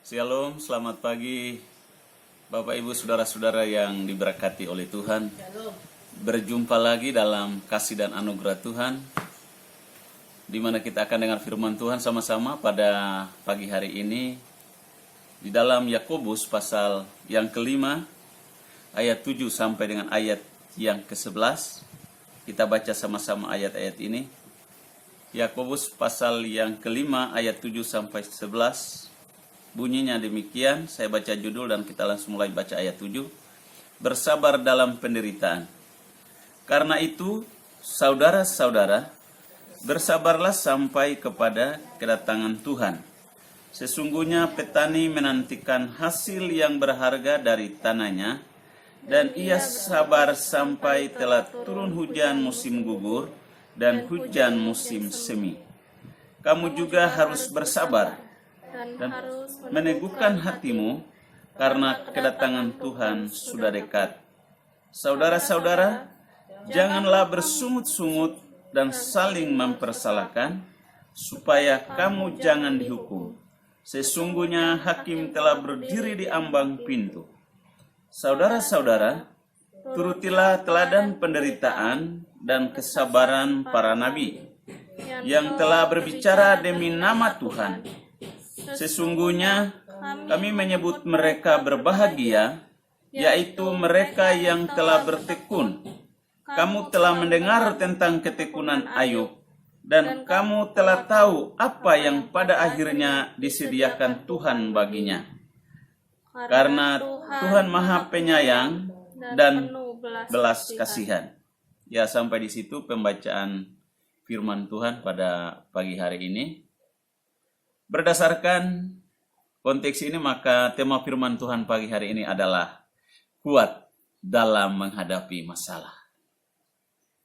Shalom, selamat pagi Bapak Ibu Saudara-saudara yang diberkati oleh Tuhan. Berjumpa lagi dalam kasih dan anugerah Tuhan, di mana kita akan dengar firman Tuhan sama-sama pada pagi hari ini di dalam Yakobus pasal yang kelima ayat 7 sampai dengan ayat yang ke-11. Kita baca sama-sama ayat-ayat ini. Yakobus pasal yang kelima ayat 7 sampai 11. Bunyinya demikian, saya baca judul dan kita langsung mulai baca ayat 7. Bersabar dalam penderitaan. Karena itu, saudara-saudara, bersabarlah sampai kepada kedatangan Tuhan. Sesungguhnya petani menantikan hasil yang berharga dari tanahnya, dan ia sabar sampai telah turun hujan musim gugur dan hujan musim semi. Kamu juga harus bersabar dan meneguhkan hatimu, karena kedatangan Tuhan sudah dekat. Saudara-saudara, janganlah bersungut-sungut dan saling mempersalahkan, supaya kamu jangan dihukum. Sesungguhnya hakim telah berdiri di ambang pintu. Saudara-saudara, turutilah teladan penderitaan dan kesabaran para nabi, yang telah berbicara demi nama Tuhan. Sesungguhnya kami menyebut mereka berbahagia, yaitu mereka yang telah bertekun. Kamu telah mendengar tentang ketekunan Ayub, dan kamu telah tahu apa yang pada akhirnya disediakan Tuhan baginya. Karena Tuhan Maha Penyayang dan belas kasihan. Ya, sampai di situ pembacaan firman Tuhan pada pagi hari ini. Berdasarkan konteks ini, maka tema firman Tuhan pagi hari ini adalah kuat dalam menghadapi masalah.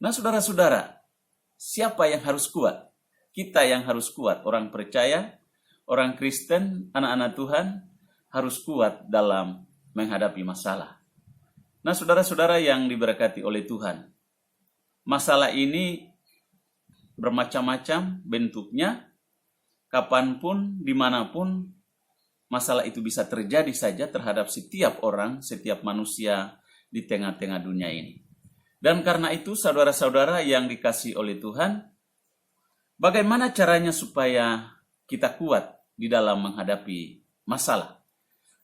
Nah, saudara-saudara, siapa yang harus kuat? Kita yang harus kuat. Orang percaya, orang Kristen, anak-anak Tuhan harus kuat dalam menghadapi masalah. Nah, saudara-saudara yang diberkati oleh Tuhan, masalah ini bermacam-macam bentuknya. Kapanpun, dimanapun, masalah itu bisa terjadi saja terhadap setiap orang, setiap manusia di tengah-tengah dunia ini. Dan karena itu, saudara-saudara yang dikasihi oleh Tuhan, bagaimana caranya supaya kita kuat di dalam menghadapi masalah?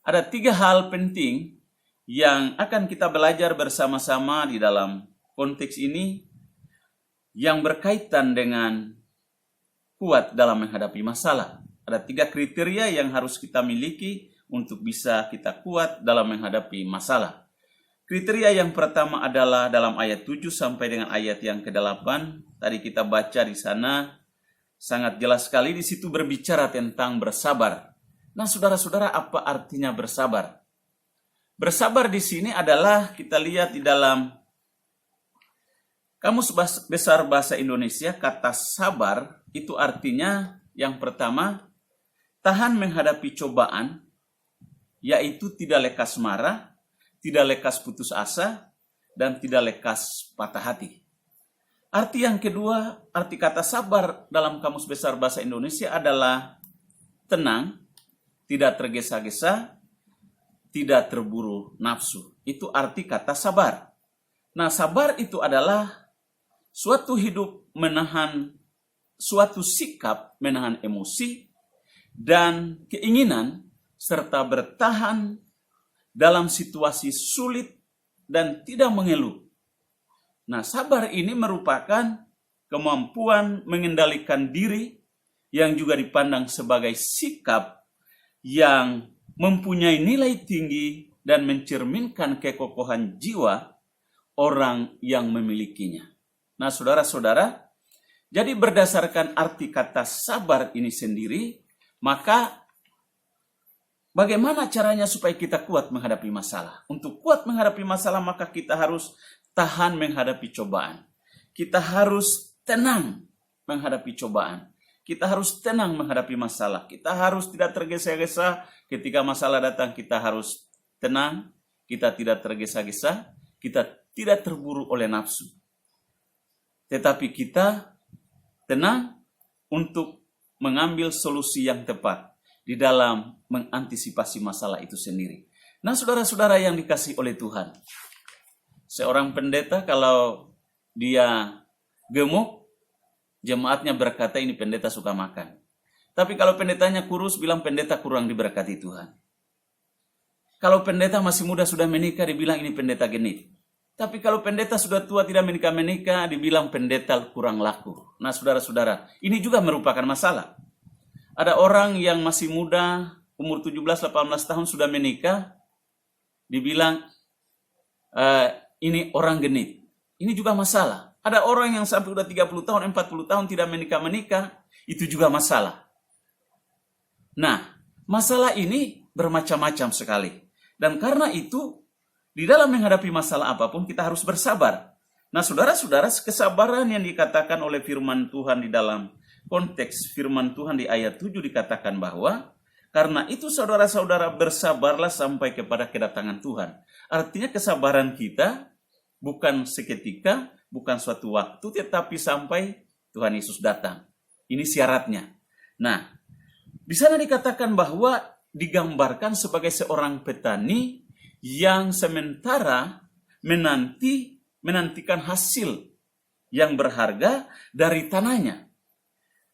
Ada 3 hal penting yang akan kita belajar bersama-sama di dalam konteks ini yang berkaitan dengan kuat dalam menghadapi masalah. Ada 3 kriteria yang harus kita miliki untuk bisa kita kuat dalam menghadapi masalah. Kriteria yang pertama adalah dalam ayat 7 sampai dengan ayat yang ke-8. Tadi kita baca di sana sangat jelas sekali, di situ berbicara tentang bersabar. Nah, saudara-saudara, apa artinya bersabar? Bersabar di sini adalah kita lihat di dalam Kamus Besar Bahasa Indonesia, kata sabar itu artinya yang pertama, tahan menghadapi cobaan, yaitu tidak lekas marah, tidak lekas putus asa, dan tidak lekas patah hati. Arti yang kedua, arti kata sabar dalam Kamus Besar Bahasa Indonesia adalah tenang, tidak tergesa-gesa, tidak terburu nafsu. Itu arti kata sabar. Nah, sabar itu adalah suatu hidup menahan, suatu sikap menahan emosi dan keinginan, serta bertahan dalam situasi sulit dan tidak mengeluh. Nah, sabar ini merupakan kemampuan mengendalikan diri yang juga dipandang sebagai sikap yang mempunyai nilai tinggi dan mencerminkan kekokohan jiwa orang yang memilikinya. Nah, saudara-saudara, jadi berdasarkan arti kata sabar ini sendiri, maka bagaimana caranya supaya kita kuat menghadapi masalah? Untuk kuat menghadapi masalah, maka kita harus tahan menghadapi cobaan. Kita harus tenang menghadapi cobaan. Kita harus tenang menghadapi masalah. Kita harus tidak tergesa-gesa ketika masalah datang. Kita harus tenang, kita tidak tergesa-gesa, kita tidak terburu oleh nafsu. Tetapi kita tenang untuk mengambil solusi yang tepat. di dalam mengantisipasi masalah itu sendiri. Nah, saudara-saudara yang dikasihi oleh Tuhan, seorang pendeta kalau dia gemuk, jemaatnya berkata ini pendeta suka makan. Tapi kalau pendetanya kurus, bilang pendeta kurang diberkati Tuhan. Kalau pendeta masih muda sudah menikah, dibilang ini pendeta genit. Tapi kalau pendeta sudah tua tidak menikah, dibilang pendeta kurang laku. Nah, saudara-saudara, ini juga merupakan masalah. Ada orang yang masih muda, umur 17-18 tahun sudah menikah, dibilang ini orang genit. Ini juga masalah. Ada orang yang sampai sudah 30 tahun, 40 tahun tidak menikah, itu juga masalah. Nah, masalah ini bermacam-macam sekali. Dan karena itu, di dalam menghadapi masalah apapun kita harus bersabar. Nah, saudara-saudara, kesabaran yang dikatakan oleh firman Tuhan di dalam konteks firman Tuhan di ayat 7 dikatakan bahwa karena itu saudara-saudara bersabarlah sampai kepada kedatangan Tuhan. Artinya kesabaran kita bukan seketika, bukan suatu waktu, tetapi sampai Tuhan Yesus datang. Ini syaratnya. Nah, di sana dikatakan bahwa digambarkan sebagai seorang petani yang sementara menantikan hasil yang berharga dari tanahnya.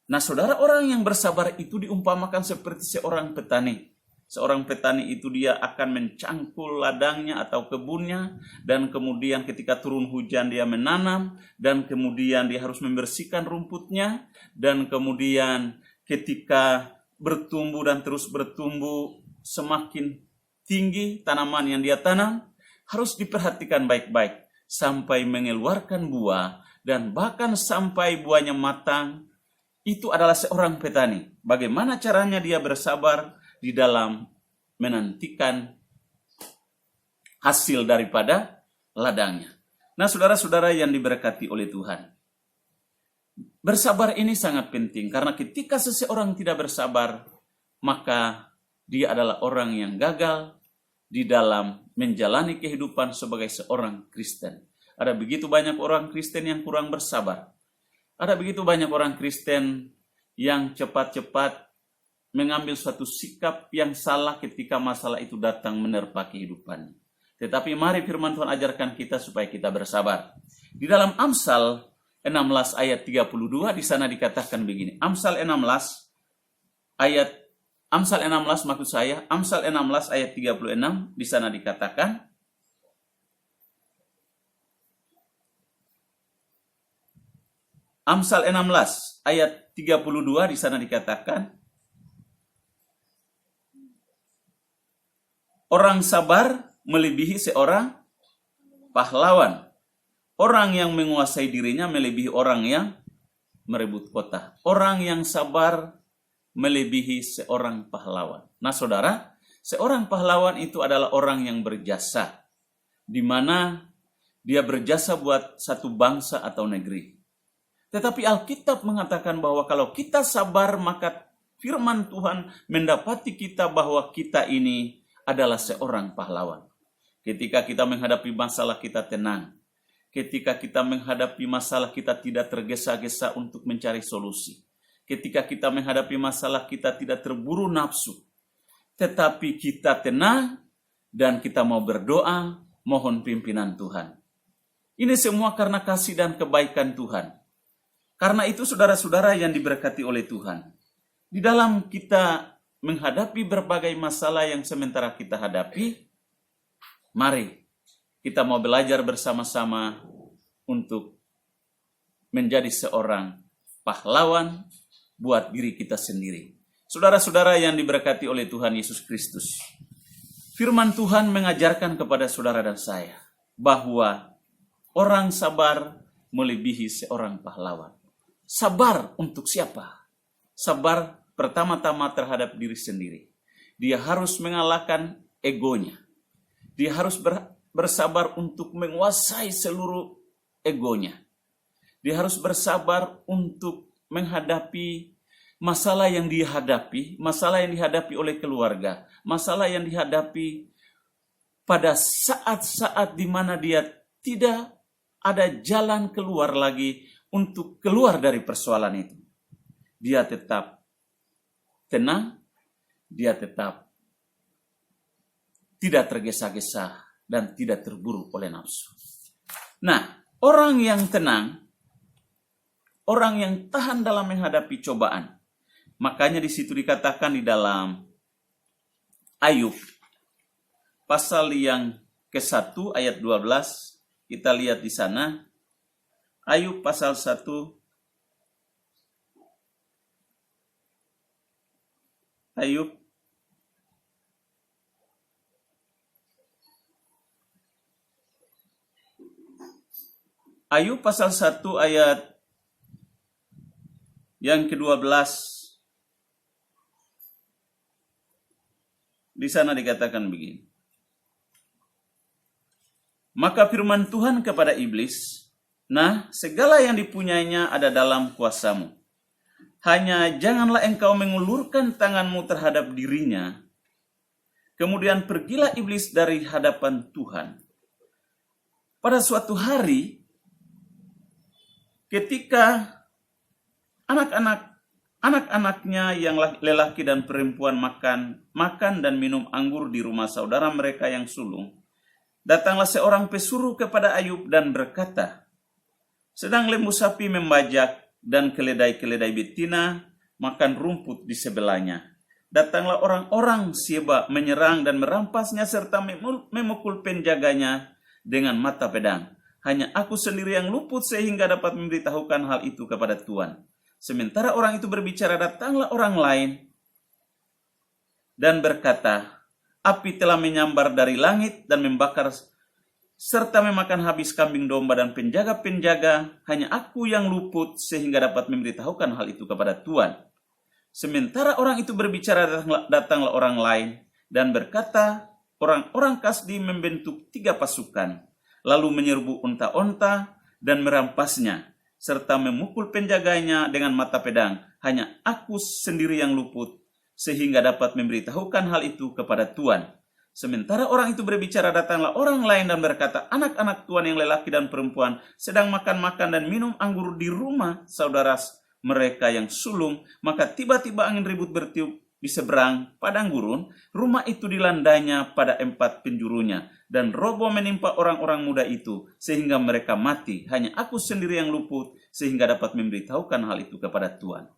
Nah, saudara, orang yang bersabar itu diumpamakan seperti seorang petani. Seorang petani itu dia akan mencangkul ladangnya atau kebunnya, dan kemudian ketika turun hujan dia menanam, dan kemudian dia harus membersihkan rumputnya, dan kemudian ketika bertumbuh dan terus bertumbuh semakin tinggi tanaman yang dia tanam, harus diperhatikan baik-baik sampai mengeluarkan buah dan bahkan sampai buahnya matang. Itu adalah seorang petani. Bagaimana caranya dia bersabar di dalam menantikan hasil daripada ladangnya. Nah, saudara-saudara yang diberkati oleh Tuhan, bersabar ini sangat penting karena ketika seseorang tidak bersabar, maka dia adalah orang yang gagal di dalam menjalani kehidupan sebagai seorang Kristen. Ada begitu banyak orang Kristen yang kurang bersabar. Ada begitu banyak orang Kristen yang cepat-cepat mengambil suatu sikap yang salah ketika masalah itu datang menerpa kehidupannya. Tetapi mari firman Tuhan ajarkan kita supaya kita bersabar. Di dalam Amsal 16 ayat 32 di sana dikatakan begini. Amsal 16 ayat 36 di sana dikatakan, Amsal 16 ayat 32 di sana dikatakan, orang sabar melebihi seorang pahlawan. Orang yang menguasai dirinya melebihi orang yang merebut kota. Orang yang sabar melebihi seorang pahlawan. Nah, saudara, seorang pahlawan itu adalah orang yang berjasa, di mana dia berjasa buat satu bangsa atau negeri. Tetapi Alkitab mengatakan bahwa kalau kita sabar, maka firman Tuhan mendapati kita bahwa kita ini adalah seorang pahlawan. Ketika kita menghadapi masalah, kita tenang. Ketika kita menghadapi masalah, kita tidak tergesa-gesa untuk mencari solusi. Ketika kita menghadapi masalah, kita tidak terburu nafsu. Tetapi kita tenang dan kita mau berdoa, mohon pimpinan Tuhan. Ini semua karena kasih dan kebaikan Tuhan. Karena itu saudara-saudara yang diberkati oleh Tuhan, di dalam kita menghadapi berbagai masalah yang sementara kita hadapi, mari kita mau belajar bersama-sama untuk menjadi seorang pahlawan buat diri kita sendiri. Saudara-saudara yang diberkati oleh Tuhan Yesus Kristus, firman Tuhan mengajarkan kepada saudara dan saya bahwa orang sabar melebihi seorang pahlawan. Sabar untuk siapa? Sabar pertama-tama terhadap diri sendiri. Dia harus mengalahkan egonya. Dia harus bersabar untuk menguasai seluruh egonya. Dia harus bersabar untuk menghadapi masalah yang dihadapi, masalah yang dihadapi oleh keluarga, masalah yang dihadapi pada saat-saat di mana dia tidak ada jalan keluar lagi untuk keluar dari persoalan itu. Dia tetap tenang, dia tetap tidak tergesa-gesa dan tidak terburu oleh nafsu. Nah, orang yang tenang, orang yang tahan dalam menghadapi cobaan. Makanya di situ dikatakan di dalam Ayub pasal yang ke-1 ayat 12, kita lihat di sana. Ayub pasal 1 Ayub pasal 1 ayat yang ke-12. Di sana dikatakan begini. Maka firman Tuhan kepada iblis, nah, segala yang dipunyainya ada dalam kuasamu. Hanya janganlah engkau mengulurkan tanganmu terhadap dirinya. Kemudian pergilah iblis dari hadapan Tuhan. Pada suatu hari, ketika anak-anaknya yang lelaki dan perempuan makan dan minum anggur di rumah saudara mereka yang sulung, datanglah seorang pesuruh kepada Ayub dan berkata, sedang lembu sapi membajak dan keledai-keledai betina makan rumput di sebelahnya. Datanglah orang-orang Sheba menyerang dan merampasnya serta memukul penjaganya dengan mata pedang. Hanya aku sendiri yang luput sehingga dapat memberitahukan hal itu kepada Tuhan. Sementara orang itu berbicara, datanglah orang lain dan berkata, api telah menyambar dari langit dan membakar serta memakan habis kambing domba dan penjaga-penjaga. Hanya aku yang luput sehingga dapat memberitahukan hal itu kepada Tuhan. Sementara orang itu berbicara, datanglah orang lain dan berkata, orang-orang Kasdi membentuk 3 pasukan, lalu menyerbu unta-unta dan merampasnya, serta memukul penjaganya dengan mata pedang. Hanya aku sendiri yang luput, sehingga dapat memberitahukan hal itu kepada Tuhan. Sementara orang itu berbicara, datanglah orang lain dan berkata, anak-anak Tuhan yang lelaki dan perempuan sedang makan-makan dan minum anggur di rumah saudara mereka yang sulung. Maka tiba-tiba angin ribut bertiup di seberang padang gurun. Rumah itu dilandainya pada 4 penjurunya, dan roboh menimpa orang-orang muda itu sehingga mereka mati. Hanya aku sendiri yang luput sehingga dapat memberitahukan hal itu kepada Tuhan.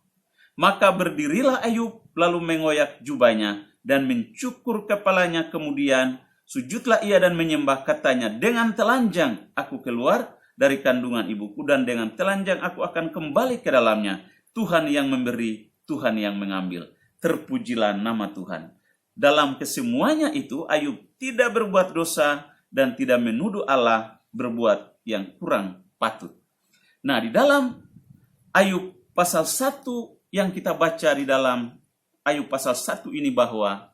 Maka berdirilah Ayub lalu mengoyak jubahnya dan mencukur kepalanya, kemudian sujudlah ia dan menyembah, katanya, dengan telanjang aku keluar dari kandungan ibuku dan dengan telanjang aku akan kembali ke dalamnya. Tuhan yang memberi, Tuhan yang mengambil. Terpujilah nama Tuhan. Dalam kesemuanya itu Ayub tidak berbuat dosa dan tidak menuduh Allah berbuat yang kurang patut. Nah, di dalam Ayub pasal 1 yang kita baca di dalam Ayub pasal 1 ini, bahwa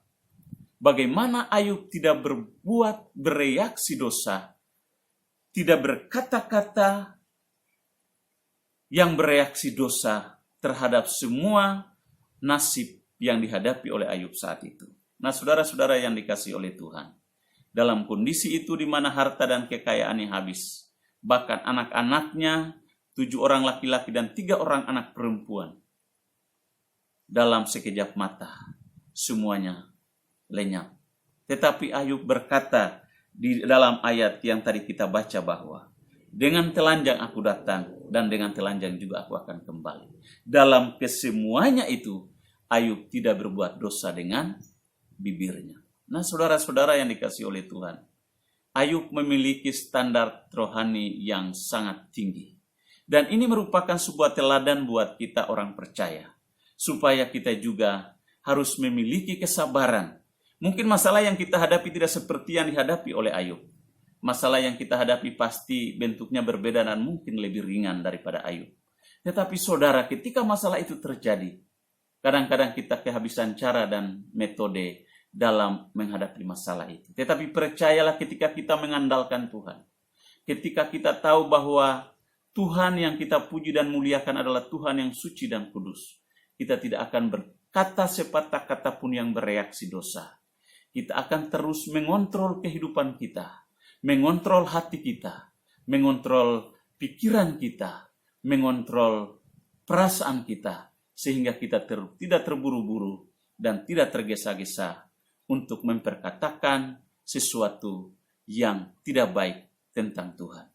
bagaimana Ayub tidak bereaksi dosa, tidak berkata-kata yang bereaksi dosa terhadap semua nasib yang dihadapi oleh Ayub saat itu. Nah, saudara-saudara yang dikasihi oleh Tuhan, dalam kondisi itu di mana harta dan kekayaannya habis, bahkan anak-anaknya 7 orang laki-laki dan 3 orang anak perempuan, dalam sekejap mata semuanya lenyap. Tetapi Ayub berkata di dalam ayat yang tadi kita baca, bahwa dengan telanjang aku datang dan dengan telanjang juga aku akan kembali. Dalam kesemuanya itu Ayub tidak berbuat dosa dengan bibirnya. Nah, saudara-saudara yang dikasihi oleh Tuhan, Ayub memiliki standar rohani yang sangat tinggi. Dan ini merupakan sebuah teladan buat kita orang percaya, supaya kita juga harus memiliki kesabaran. Mungkin masalah yang kita hadapi tidak seperti yang dihadapi oleh Ayub. Masalah yang kita hadapi pasti bentuknya berbeda dan mungkin lebih ringan daripada Ayub. Tetapi saudara, ketika masalah itu terjadi, kadang-kadang kita kehabisan cara dan metode dalam menghadapi masalah itu. Tetapi percayalah, ketika kita mengandalkan Tuhan, ketika kita tahu bahwa Tuhan yang kita puji dan muliakan adalah Tuhan yang suci dan kudus, kita tidak akan berkata sepatah kata pun yang bereaksi dosa. Kita akan terus mengontrol kehidupan kita, mengontrol hati kita, mengontrol pikiran kita, mengontrol perasaan kita, sehingga kita tidak terburu-buru dan tidak tergesa-gesa untuk memperkatakan sesuatu yang tidak baik tentang Tuhan.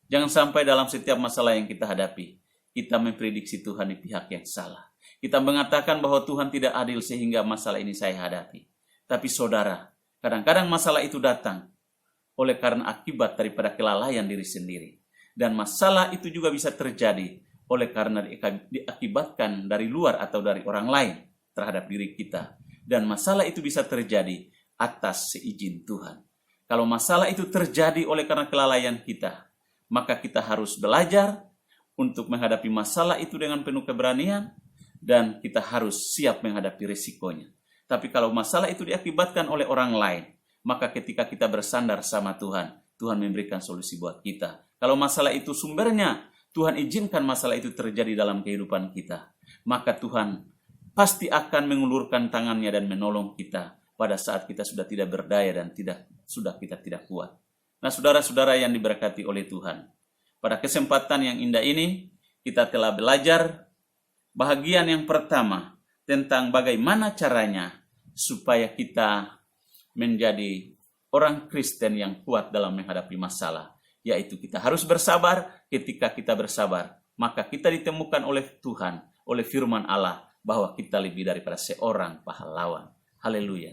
Jangan sampai dalam setiap masalah yang kita hadapi, kita memprediksi Tuhan di pihak yang salah. Kita mengatakan bahwa Tuhan tidak adil sehingga masalah ini saya hadapi. Tapi saudara, kadang-kadang masalah itu datang oleh karena akibat daripada kelalaian diri sendiri. Dan masalah itu juga bisa terjadi oleh karena diakibatkan dari luar atau dari orang lain terhadap diri kita. Dan masalah itu bisa terjadi atas seizin Tuhan. Kalau masalah itu terjadi oleh karena kelalaian kita, maka kita harus belajar untuk menghadapi masalah itu dengan penuh keberanian, dan kita harus siap menghadapi risikonya. Tapi kalau masalah itu diakibatkan oleh orang lain, maka ketika kita bersandar sama Tuhan, Tuhan memberikan solusi buat kita. Kalau masalah itu sumbernya, Tuhan izinkan masalah itu terjadi dalam kehidupan kita, maka Tuhan pasti akan mengulurkan tangannya dan menolong kita pada saat kita sudah tidak berdaya dan kita tidak kuat. Nah, saudara-saudara yang diberkati oleh Tuhan, pada kesempatan yang indah ini kita telah belajar bahagian yang pertama tentang bagaimana caranya supaya kita menjadi orang Kristen yang kuat dalam menghadapi masalah, yaitu kita harus bersabar. Ketika kita bersabar, maka kita ditemukan oleh Tuhan, oleh firman Allah, bahwa kita lebih daripada seorang pahlawan. Haleluya.